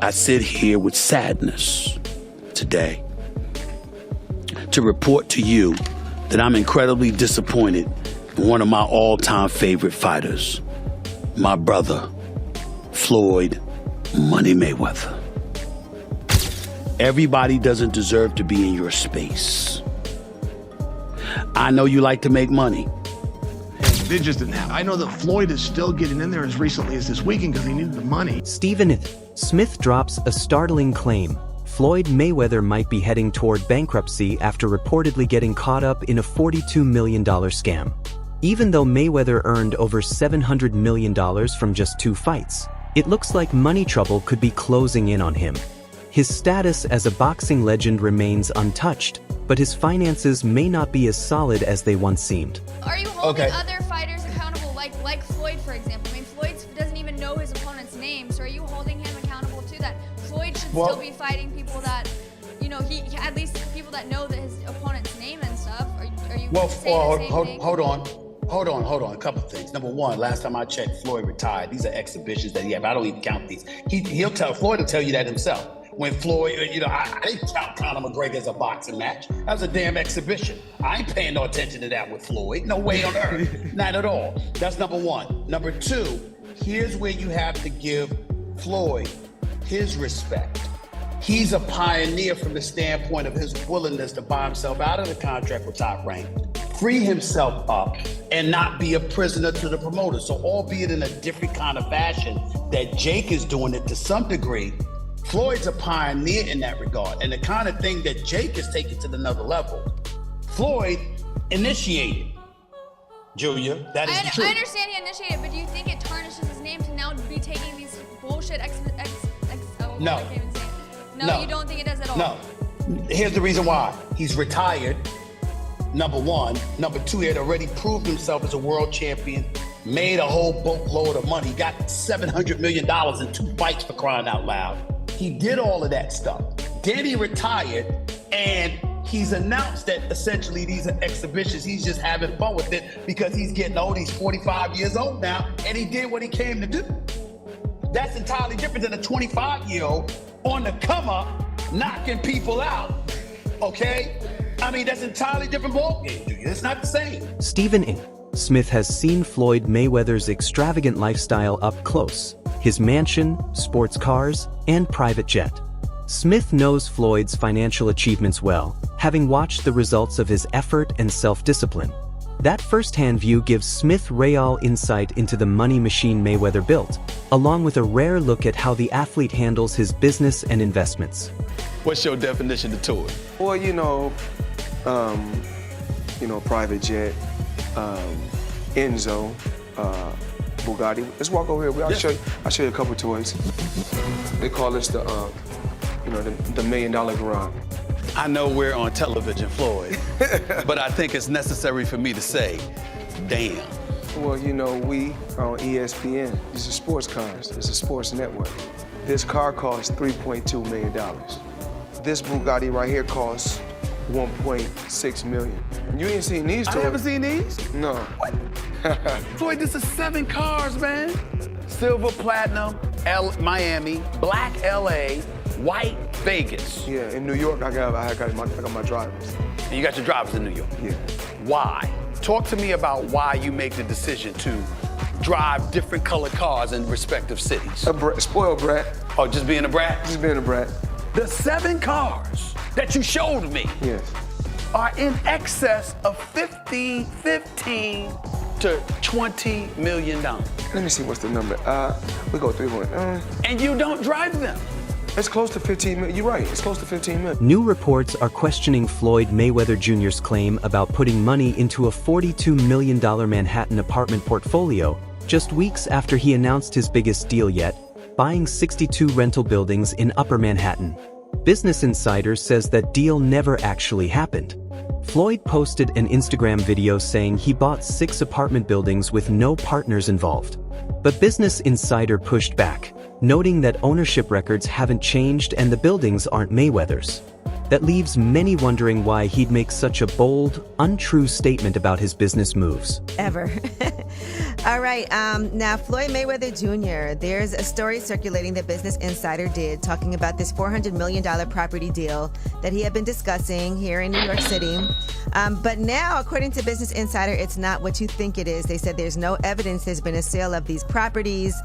I sit here with sadness today to report to you that I'm incredibly disappointed in one of my all-time favorite fighters, my brother, Floyd Money Mayweather. Everybody doesn't deserve to be in your space. I know you like to make money. They just didn't have it. I know that Floyd is still getting in there as recently as this weekend because he needed the money. Stephen Smith drops a startling claim. Floyd Mayweather might be heading toward bankruptcy after reportedly getting caught up in a $42 million scam. Even though Mayweather earned over $700 million from just 2 fights, it looks like money trouble could be closing in on him. His status as a boxing legend remains untouched, but his finances may not be as solid as they once seemed. Are you holding other fighters accountable, like Floyd, for example? I mean, Floyd doesn't even know his opponent's name, so are you holding him accountable to that? Floyd should still be fighting people that, you know, he at least people that know that his opponent's name and stuff. Are you saying the same thing? Hold on. A couple of things. Number one, last time I checked, Floyd retired. These are exhibitions that he have. I don't even count these. Floyd will tell you that himself. When Floyd, you know, I didn't count Conor McGregor as a boxing match. That was a damn exhibition. I ain't paying no attention to that with Floyd. No way on earth. Not at all. That's number one. Number two, here's where you have to give Floyd his respect. He's a pioneer from the standpoint of his willingness to buy himself out of the contract with Top Rank, free himself up, and not be a prisoner to the promoter. So albeit in a different kind of fashion that Jake is doing it to some degree, Floyd's a pioneer in that regard. And the kind of thing that Jake is taking to another level, Floyd initiated. Julia, that is true. I understand he initiated, but do you think it tarnishes his name to now be taking these bullshit No, you don't think it does at all? No. Here's the reason why. He's retired, number one. Number two, he had already proved himself as a world champion, made a whole boatload of money. He got $700 million in 2 fights, for crying out loud. He did all of that stuff. Then he retired, and he's announced that essentially these are exhibitions. He's just having fun with it because he's getting old. He's 45 years old now, and he did what he came to do. That's entirely different than a 25-year-old on the come up, knocking people out, okay? I mean, that's entirely different ballgame, dude. It's not the same. Stephen Smith has seen Floyd Mayweather's extravagant lifestyle up close. His mansion, sports cars, and private jet. Smith knows Floyd's financial achievements well, having watched the results of his effort and self-discipline. That first-hand view gives Smith real insight into the money machine Mayweather built, along with a rare look at how the athlete handles his business and investments. What's your definition of tour? Well, private jet, Enzo, Bugatti. Let's walk over here. I'll show you a couple toys. They call this the $1 million garage. I know we're on television, Floyd, but I think it's necessary for me to say, damn. Well, we are on ESPN. These are sports cars. It's a sports network. This car costs $3.2 million. This Bugatti right here costs $1.6 million. You ain't seen these toys? I haven't seen these? No. What? Floyd, this is 7 cars, man. Silver, platinum, Miami, black LA, white Vegas. Yeah, in New York, I got my drivers. And you got your drivers in New York? Yeah. Why? Talk to me about why you make the decision to drive different colored cars in respective cities. Spoiled brat. Oh, just being a brat? Just being a brat. The 7 cars that you showed me are in excess of $15 to $20 million. Let me see what's the number. We go 3-1. And you don't drive them. It's close to 15 million. You're right, it's close to 15 million. New reports are questioning Floyd Mayweather Jr.'s claim about putting money into a $42 million Manhattan apartment portfolio just weeks after he announced his biggest deal yet, buying 62 rental buildings in Upper Manhattan. Business Insider says that deal never actually happened. Floyd posted an Instagram video saying he bought 6 apartment buildings with no partners involved. But Business Insider pushed back, noting that ownership records haven't changed and the buildings aren't Mayweather's. that leaves many wondering why he'd make such a bold, untrue statement about his business moves. Ever. All right, now Floyd Mayweather Jr., there's a story circulating that Business Insider did talking about this $400 million property deal that he had been discussing here in New York City. But now, according to Business Insider, it's not what you think it is. They said there's no evidence there's been a sale of these properties,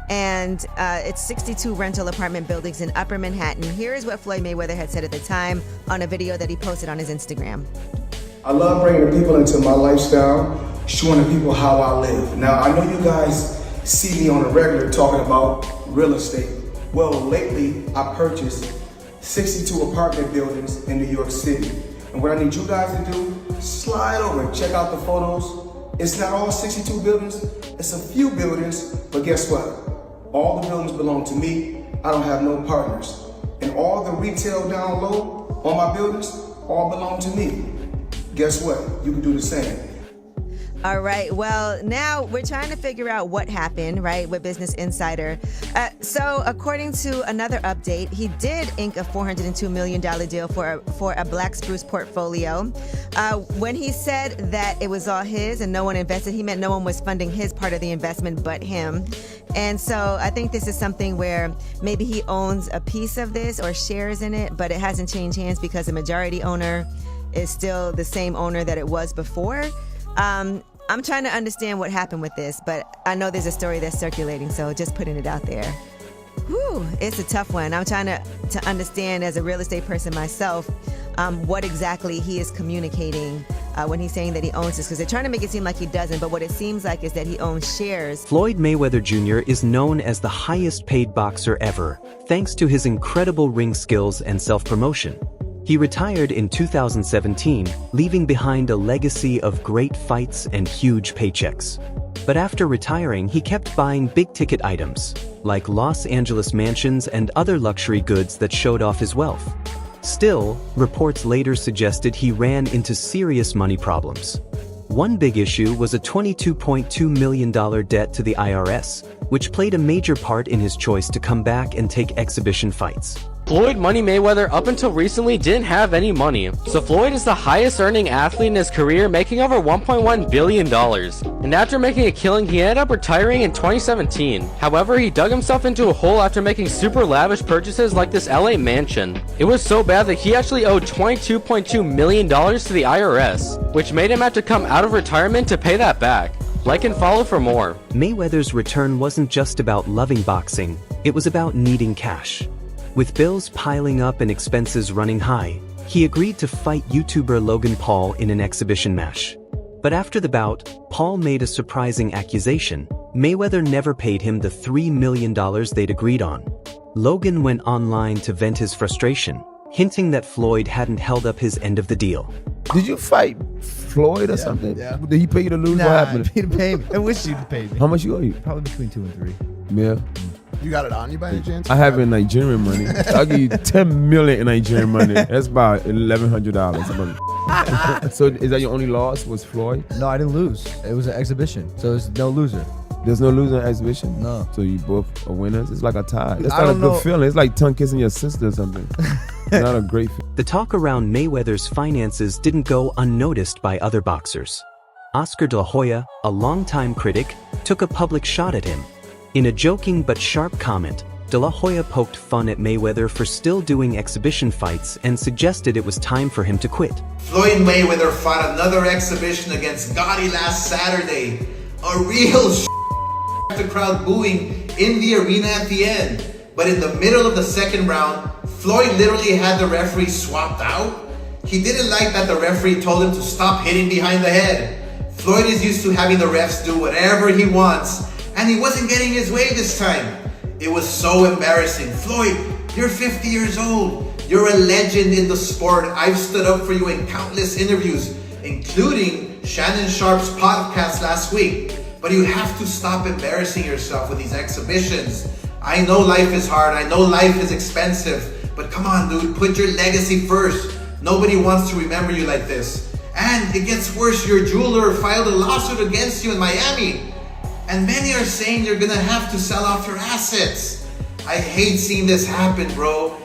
and it's 62 rental apartment buildings in Upper Manhattan. Here is what Floyd Mayweather had said at the time on a video that he posted on his Instagram. I love bringing the people into my lifestyle, showing the people how I live. Now, I know you guys see me on a regular talking about real estate. Well, lately, I purchased 62 apartment buildings in New York City. And what I need you guys to do, slide over and check out the photos. It's not all 62 buildings, it's a few buildings, but guess what? All the buildings belong to me. I don't have no partners. And all the retail down low on my buildings, all belong to me. Guess what? You can do the same. All right. Well, now we're trying to figure out what happened, right, with Business Insider. So according to another update, he did ink a $402 million deal for a Black Spruce portfolio. When he said that it was all his and no one invested, he meant no one was funding his part of the investment but him. And so I think this is something where maybe he owns a piece of this or shares in it, but it hasn't changed hands because the majority owner is still the same owner that it was before. I'm trying to understand what happened with this, but I know there's a story that's circulating, so just putting it out there. Whew, it's a tough one. I'm trying to understand as a real estate person myself what exactly he is communicating when he's saying that he owns this, because they're trying to make it seem like he doesn't, but what it seems like is that he owns shares. Floyd Mayweather Jr. is known as the highest paid boxer ever, thanks to his incredible ring skills and self-promotion. He retired in 2017, leaving behind a legacy of great fights and huge paychecks. But after retiring, he kept buying big-ticket items, like Los Angeles mansions and other luxury goods that showed off his wealth. Still, reports later suggested he ran into serious money problems. One big issue was a $22.2 million debt to the IRS, which played a major part in his choice to come back and take exhibition fights. Floyd Money Mayweather up until recently didn't have any money, so Floyd is the highest earning athlete in his career, making over $1.1 billion. And after making a killing, he ended up retiring in 2017. However, he dug himself into a hole after making super lavish purchases like this LA mansion. It was so bad that he actually owed $22.2 million to the IRS, which made him have to come out of retirement to pay that back. Like and follow for more. Mayweather's return wasn't just about loving boxing, it was about needing cash. With bills piling up and expenses running high, he agreed to fight YouTuber Logan Paul in an exhibition match. But after the bout, Paul made a surprising accusation. Mayweather never paid him the $3 million they'd agreed on. Logan went online to vent his frustration, hinting that Floyd hadn't held up his end of the deal. Did you fight Floyd or something? Yeah. Did he pay you to lose? Nah, What happened? he didn't pay me. I wish you'd pay me. How much you owe you? Probably between 2 and 3. Yeah. You got it on you by any chance? I have in Nigerian money. I'll give you 10 million in Nigerian money. That's about $1,100. So is that your only loss, was Floyd? No, I didn't lose. It was an exhibition, so there's no loser. There's no loser in exhibition? No. So you both are winners? It's like a tie. It's I not a don't good know. feeling. It's like tongue kissing your sister or something. It's not a great feeling. The talk around Mayweather's finances didn't go unnoticed by other boxers. Oscar De La Hoya, a longtime critic, took a public shot at him. In a joking but sharp comment, De La Hoya poked fun at Mayweather for still doing exhibition fights and suggested it was time for him to quit. Floyd Mayweather fought another exhibition against Gotti last Saturday. A real the crowd booing in the arena at the end. But in the middle of the second round, Floyd literally had the referee swapped out. He didn't like that the referee told him to stop hitting behind the head. Floyd is used to having the refs do whatever he wants, and he wasn't getting his way this time. It was so embarrassing. Floyd, you're 50 years old. You're a legend in the sport. I've stood up for you in countless interviews, including Shannon Sharp's podcast last week. But you have to stop embarrassing yourself with these exhibitions. I know life is hard. I know life is expensive. But come on, dude, put your legacy first. Nobody wants to remember you like this. And it gets worse. Your jeweler filed a lawsuit against you in Miami. And many are saying you're gonna have to sell off your assets. I hate seeing this happen, bro.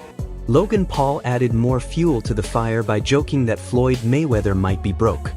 Logan Paul added more fuel to the fire by joking that Floyd Mayweather might be broke.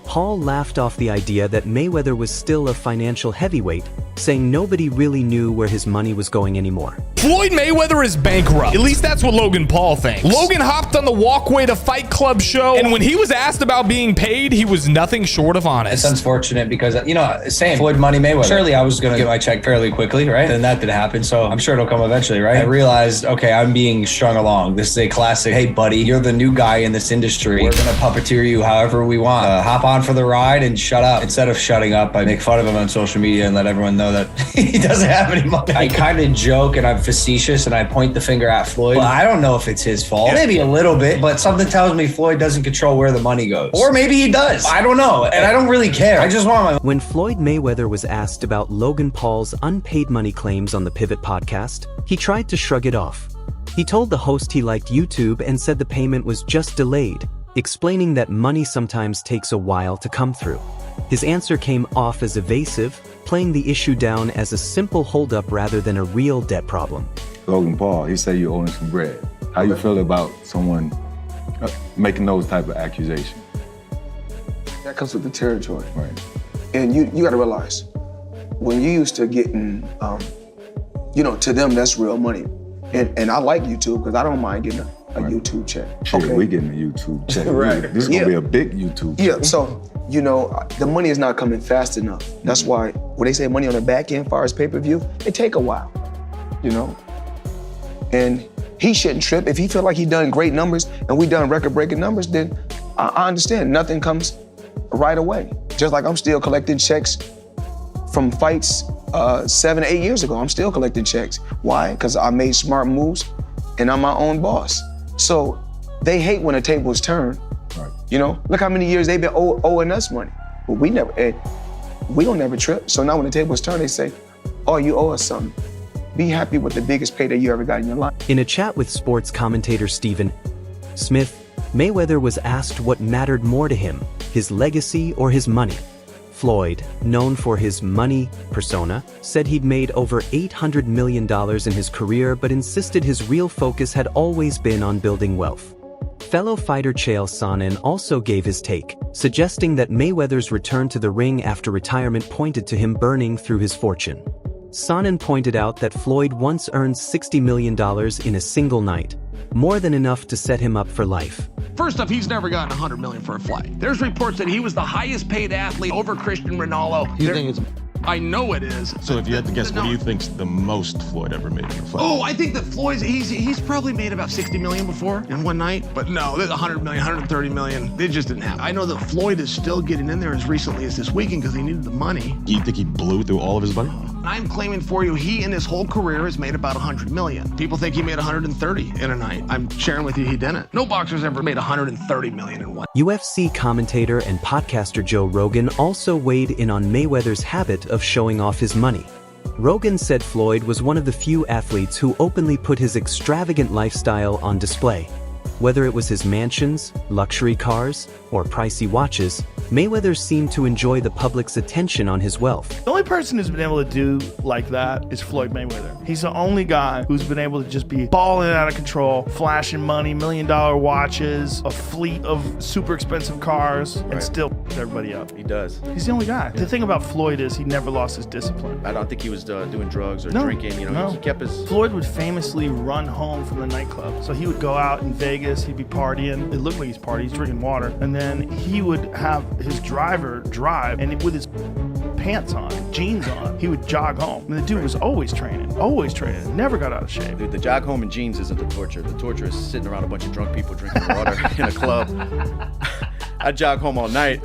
Paul laughed off the idea that Mayweather was still a financial heavyweight, saying nobody really knew where his money was going anymore. Floyd Mayweather is bankrupt. At least that's what Logan Paul thinks. Logan hopped on the Walkway to Fight Club show, and when he was asked about being paid, he was nothing short of honest. It's unfortunate because, you know, same Floyd Money Mayweather. Surely I was going to get my check fairly quickly, right? And that didn't happen, so I'm sure it'll come eventually, right? I realized, okay, I'm being strung along. This is a classic, hey, buddy, you're the new guy in this industry. We're going to puppeteer you however we want. Hop on for the ride and shut up. Instead of shutting up, I make fun of him on social media and let everyone know that he doesn't have any money. I kind of joke and I'm facetious and I point the finger at Floyd. Well, I don't know if it's his fault. Maybe a little bit, but something tells me Floyd doesn't control where the money goes. Or maybe he does. I don't know. And I don't really care. I just want my... When Floyd Mayweather was asked about Logan Paul's unpaid money claims on the Pivot podcast, he tried to shrug it off. He told the host he liked YouTube and said the payment was just delayed, explaining that money sometimes takes a while to come through. His answer came off as evasive, playing the issue down as a simple holdup rather than a real debt problem. Logan Paul, he said you owe him some bread. How you feel about someone making those type of accusations? That comes with the territory. Right. And you got to realize, when you used to getting, you know, to them, that's real money. And I like YouTube because I don't mind getting a YouTube check. Sure, we getting a YouTube check. Right. This is going to be a big YouTube check. Yeah, so, you know, the money is not coming fast enough. That's why when they say money on the back end, as far as pay-per-view, it take a while, you know? And he shouldn't trip. If he feel like he done great numbers and we done record-breaking numbers, then I understand. Nothing comes right away. Just like I'm still collecting checks from fights 7 or 8 years ago. I'm still collecting checks. Why? Because I made smart moves and I'm my own boss. So they hate when the tables turn. Right. You know, look how many years they've been owing us money. But we don't never trip. So now when the tables turn, they say, oh, you owe us something. Be happy with the biggest payday you ever got in your life. In a chat with sports commentator Stephen Smith, Mayweather was asked what mattered more to him, his legacy or his money. Floyd, known for his money persona, said he'd made over $800 million in his career but insisted his real focus had always been on building wealth. Fellow fighter Chael Sonnen also gave his take, suggesting that Mayweather's return to the ring after retirement pointed to him burning through his fortune. Sonnen pointed out that Floyd once earned $60 million in a single night, more than enough to set him up for life. First off, he's never gotten $100 million for a fight. There's reports that he was the highest paid athlete over Christian Ronaldo. You think it's... I know it is. So if you had to guess, what do you think's the most Floyd ever made in a fight? Oh, I think that Floyd's, he's probably made about 60 million before in one night. But no, there's 100 million, 130 million. They just didn't happen. I know that Floyd is still getting in there as recently as this weekend because he needed the money. Do you think he blew through all of his money? I'm claiming for you, he in his whole career has made about 100 million. People think he made 130 in a night. I'm sharing with you he didn't. No boxer's ever made 130 million in one. UFC commentator and podcaster Joe Rogan also weighed in on Mayweather's habit of showing off his money. Rogan said Floyd was one of the few athletes who openly put his extravagant lifestyle on display. Whether it was his mansions, luxury cars, or pricey watches, Mayweather seemed to enjoy the public's attention on his wealth. The only person who's been able to do like that is Floyd Mayweather. He's the only guy who's been able to just be balling out of control, flashing money, $1 million watches, a fleet of super expensive cars, and still everybody up. He does. He's the only guy. The thing about Floyd is he never lost his discipline. I don't think he was doing drugs or drinking. You know, he kept his... Floyd would famously run home from the nightclub. So he would go out in Vegas, he'd be partying. It looked like he's partying, he's drinking water. And then he would have his driver drive, and with his pants on, jeans on, he would jog home. And the dude was always training, never got out of shape. Dude, the jog home in jeans isn't the torture. The torture is sitting around a bunch of drunk people drinking water in a club. I jog home all night.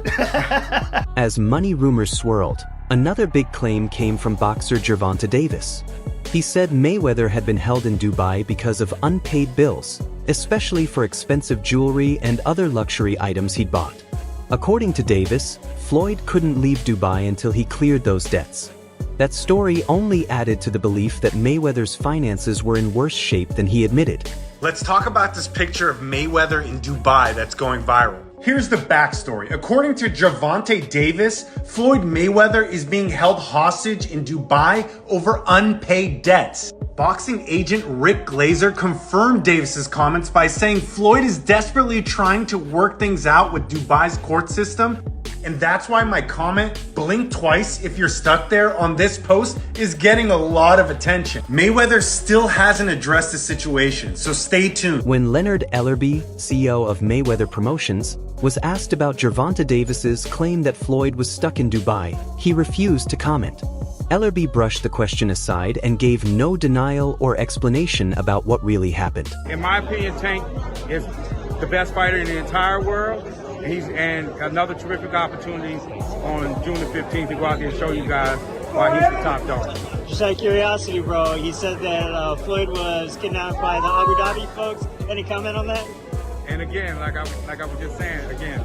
As money rumors swirled, another big claim came from boxer Gervonta Davis. He said Mayweather had been held in Dubai because of unpaid bills, especially for expensive jewelry and other luxury items he'd bought. According to Davis, Floyd couldn't leave Dubai until he cleared those debts. That story only added to the belief that Mayweather's finances were in worse shape than he admitted. Let's talk about this picture of Mayweather in Dubai that's going viral. Here's the backstory. According to Gervonta Davis, Floyd Mayweather is being held hostage in Dubai over unpaid debts. Boxing agent Rick Glazer confirmed Davis's comments by saying Floyd is desperately trying to work things out with Dubai's court system. And that's why my comment, blink twice if you're stuck there, on this post is getting a lot of attention. Mayweather still hasn't addressed the situation, so stay tuned. When Leonard Ellerbe, CEO of Mayweather Promotions, was asked about Gervonta Davis's claim that Floyd was stuck in Dubai, he refused to comment. Ellerbe brushed the question aside and gave no denial or explanation about what really happened. In my opinion, Tank is the best fighter in the entire world. And another terrific opportunity on June the 15th to go out there and show you guys why he's the top dog. Just out of curiosity, bro, you said that Floyd was kidnapped by the Abu Dhabi folks. Any comment on that? And again, like I was just saying, again,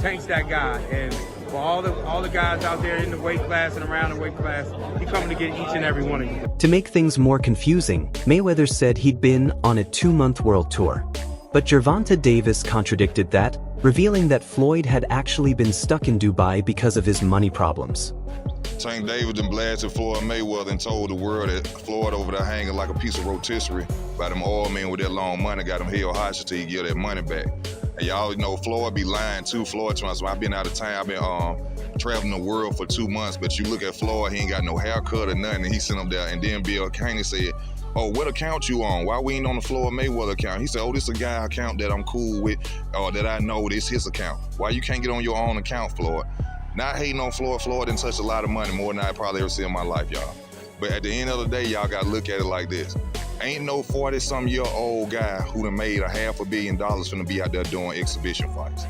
Tank's that guy. And for all the guys out there in the weight class and around the weight class, he's coming to get each and every one of you. To make things more confusing, Mayweather said he'd been on a 2-month world tour. But Gervonta Davis contradicted that, revealing that Floyd had actually been stuck in Dubai because of his money problems. Tank Davis and blasted Floyd Mayweather and told the world that Floyd over there hanging like a piece of rotisserie by them oil men with that long money, got him held hostage till he get that money back. And y'all know Floyd be lying too. Floyd trying, I've been out of town, I've been traveling the world for 2 months, but you look at Floyd, he ain't got no haircut or nothing, and he sent him there. And then Bill Caney said, "Oh, what account you on? Why we ain't on the Floyd Mayweather account?" He said, "Oh, this a guy account that I'm cool with, or that I know this his account. Why you can't get on your own account, Floyd?" Not hating on Floyd. Floyd didn't touch a lot of money, more than I probably ever see in my life, y'all. But at the end of the day, y'all gotta look at it like this. Ain't no 40-some-year-old guy who done made $500 million finna be out there doing exhibition fights.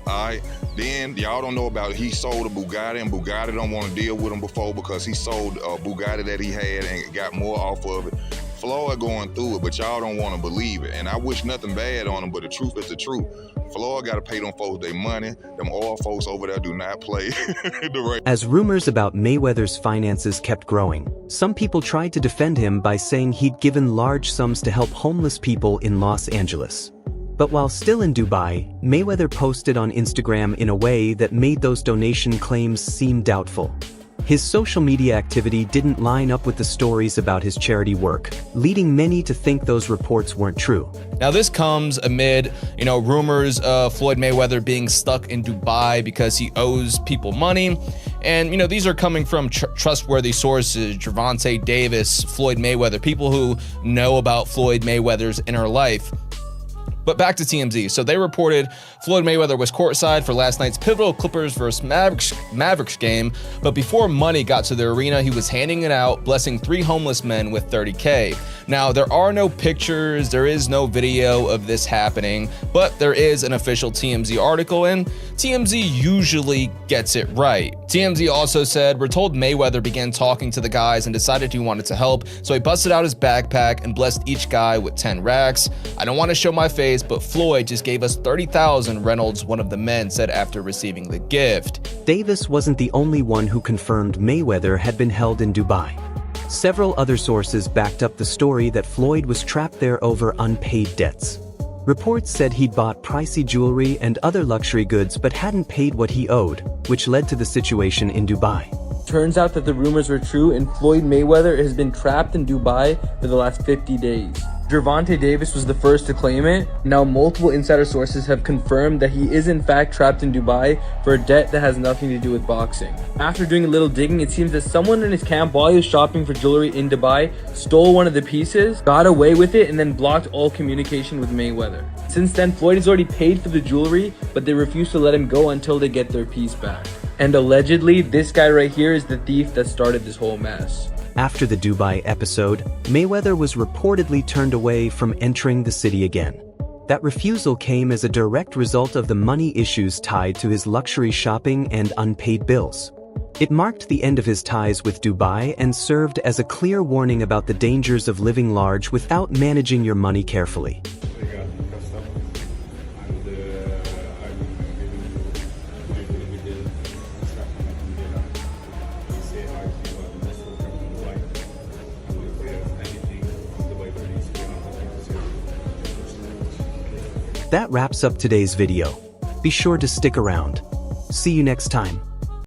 All right, then y'all don't know about he sold a Bugatti, and Bugatti don't want to deal with him before because he sold a Bugatti that he had and got more off of it. Floyd going through it, but y'all don't want to believe it. And I wish nothing bad on him, but the truth is the truth. Floyd got to pay them folks their money. Them oil folks over there do not play the right. As rumors about Mayweather's finances kept growing, some people tried to defend him by saying he'd given large sums to help homeless people in Los Angeles. But while still in Dubai, Mayweather posted on Instagram in a way that made those donation claims seem doubtful. His social media activity didn't line up with the stories about his charity work, leading many to think those reports weren't true. Now this comes amid, rumors of Floyd Mayweather being stuck in Dubai because he owes people money. And, these are coming from trustworthy sources, Gervonta Davis, Floyd Mayweather, people who know about Floyd Mayweather's inner life. But back to TMZ. So they reported Floyd Mayweather was courtside for last night's pivotal Clippers vs. Mavericks game, but before money got to the arena, he was handing it out, blessing 3 homeless men with $30K. Now, there are no pictures, there is no video of this happening, but there is an official TMZ article, and TMZ usually gets it right. TMZ also said, "We're told Mayweather began talking to the guys and decided he wanted to help, so he busted out his backpack and blessed each guy with 10 racks. I don't want to show my face, but Floyd just gave us 30,000, Reynolds, one of the men, said after receiving the gift." Davis wasn't the only one who confirmed Mayweather had been held in Dubai. Several other sources backed up the story that Floyd was trapped there over unpaid debts. Reports said he'd bought pricey jewelry and other luxury goods but hadn't paid what he owed, which led to the situation in Dubai. Turns out that the rumors were true and Floyd Mayweather has been trapped in Dubai for the last 50 days. Gervonta Davis was the first to claim it. Now multiple insider sources have confirmed that he is in fact trapped in Dubai for a debt that has nothing to do with boxing. After doing a little digging, it seems that someone in his camp while he was shopping for jewelry in Dubai stole one of the pieces, got away with it, and then blocked all communication with Mayweather. Since then, Floyd has already paid for the jewelry, but they refuse to let him go until they get their piece back. And allegedly, this guy right here is the thief that started this whole mess. After the Dubai episode, Mayweather was reportedly turned away from entering the city again. That refusal came as a direct result of the money issues tied to his luxury shopping and unpaid bills. It marked the end of his ties with Dubai and served as a clear warning about the dangers of living large without managing your money carefully. That wraps up today's video. Be sure to stick around. See you next time.